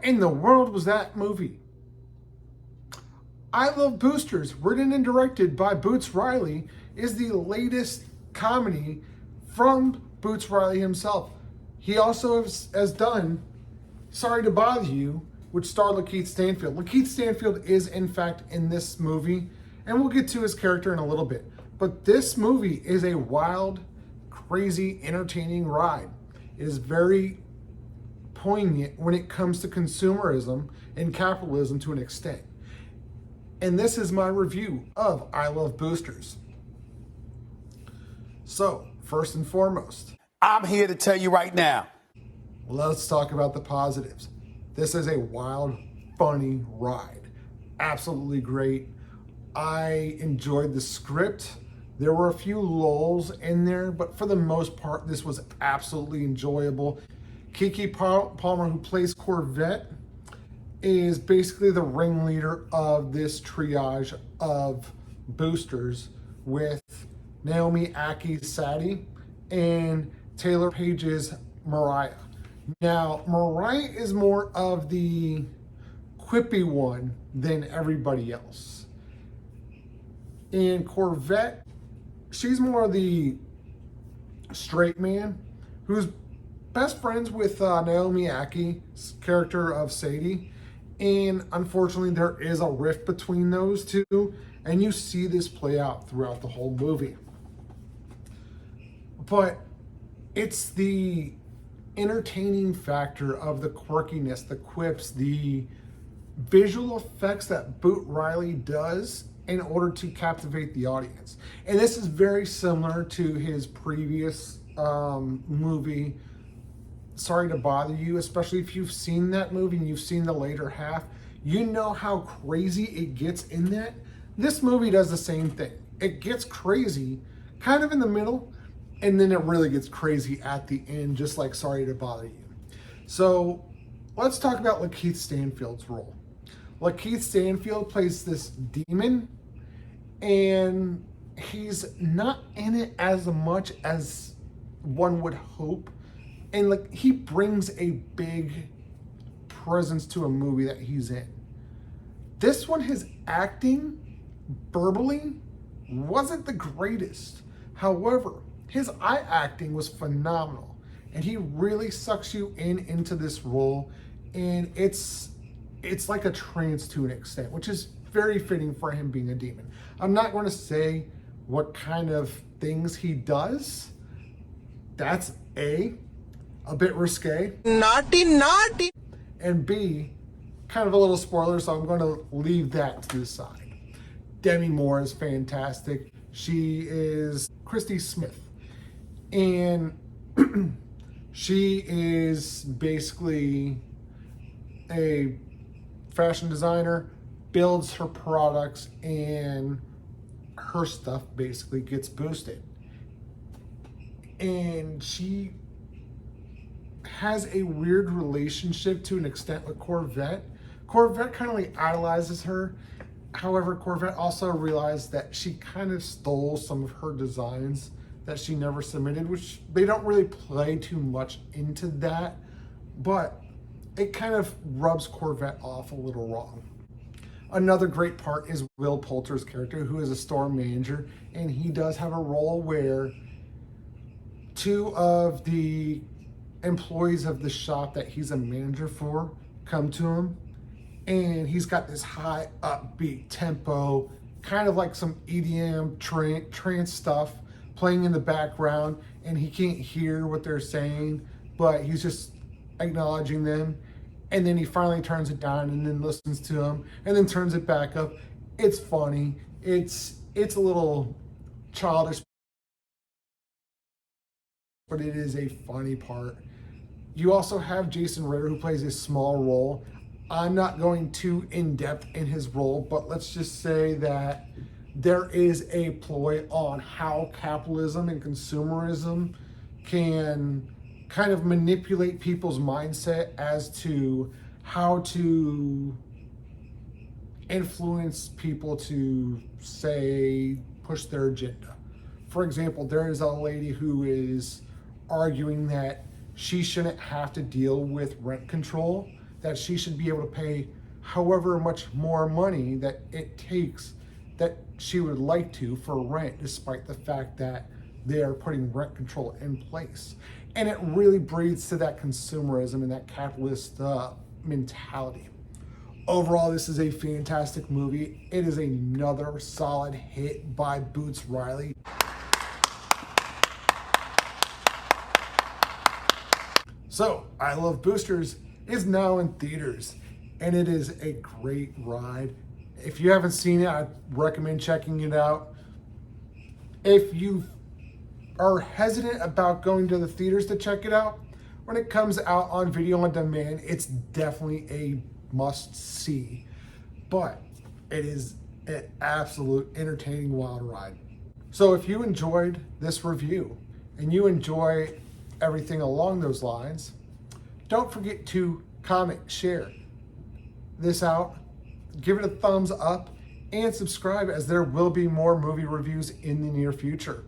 What in the world was that movie? I Love Boosters, written and directed by Boots Riley, is the latest comedy from Boots Riley himself. He also has done Sorry to Bother You, which starred Lakeith Stanfield. Lakeith Stanfield is, in fact, in this movie, and we'll get to his character in a little bit. But this movie is a wild, crazy, entertaining ride. It is very poignant when it comes to consumerism and capitalism to an extent. And this is my review of I Love Boosters. So, first and foremost, I'm here to tell you right now. let's talk about the positives. This is a wild, funny ride. Absolutely great. I enjoyed the script. There were a few lulls in there, but for the most part, this was absolutely enjoyable. Keke Palmer, who plays Corvette, is basically the ringleader of this triage of boosters with Naomi Aki's Sadie and Taylor Page's Mariah. Now, Mariah is more of the quippy one than everybody else. And Corvette, she's more of the straight man who's best friends with Naomi Aki's character of Sadie. And unfortunately, there is a rift between those two, and you see this play out throughout the whole movie. But it's the entertaining factor of the quirkiness, the quips, the visual effects that Boot Riley does in order to captivate the audience. And this is very similar to his previous movie, Sorry to Bother You, especially if you've seen that movie and you've seen the later half. You know how crazy it gets in that. This movie does the same thing. It gets crazy kind of in the middle, and then it really gets crazy at the end, just like Sorry to Bother You. So let's talk about Lakeith Stanfield's role. Lakeith Stanfield plays this demon, and he's not in it as much as one would hope. And like, he brings a big presence to a movie that he's in. This one, his acting verbally wasn't the greatest. However, his eye acting was phenomenal, and he really sucks you into this role, and it's like a trance to an extent, which is very fitting for him being a demon. I'm not going to say what kind of things he does. That's a bit risque. Naughty. And B, kind of a little spoiler, so I'm going to leave that to the side. Demi Moore is fantastic. She is Christy Smith. And she is basically a fashion designer, builds her products, and her stuff basically gets boosted. And she has a weird relationship to an extent with Corvette. Corvette kind of like idolizes her. However, Corvette also realized that she kind of stole some of her designs that she never submitted, which they don't really play too much into that, but it kind of rubs Corvette off a little wrong. Another great part is Will Poulter's character, who is a store manager, and he does have a role where two of the employees of the shop that he's a manager for come to him, and he's got this high upbeat tempo, kind of like some EDM trance stuff playing in the background, and he can't hear what they're saying, but he's just acknowledging them. And then he finally turns it down and then listens to them and then turns it back up. It's funny. It's a little childish, but it is a funny part. You also have Jason Ritter, who plays a small role. I'm not going too in-depth in his role, but let's just say that there is a ploy on how capitalism and consumerism can kind of manipulate people's mindset as to how to influence people to, say, push their agenda. For example, there is a lady who is arguing that she shouldn't have to deal with rent control that she should be able to pay however much more money that it takes that she would like to for rent, despite the fact that they are putting rent control in place. And it really breeds to that consumerism and that capitalist mentality. Overall, this is a fantastic movie. It is another solid hit by Boots Riley. So, I Love Boosters is now in theaters, and it is a great ride. If you haven't seen it, I recommend checking it out. If you are hesitant about going to the theaters to check it out, when it comes out on video on demand, it's definitely a must-see. But it is an absolute entertaining wild ride. So if you enjoyed this review and you enjoy everything along those lines, don't forget to comment, share this out, give it a thumbs up, and subscribe, as there will be more movie reviews in the near future.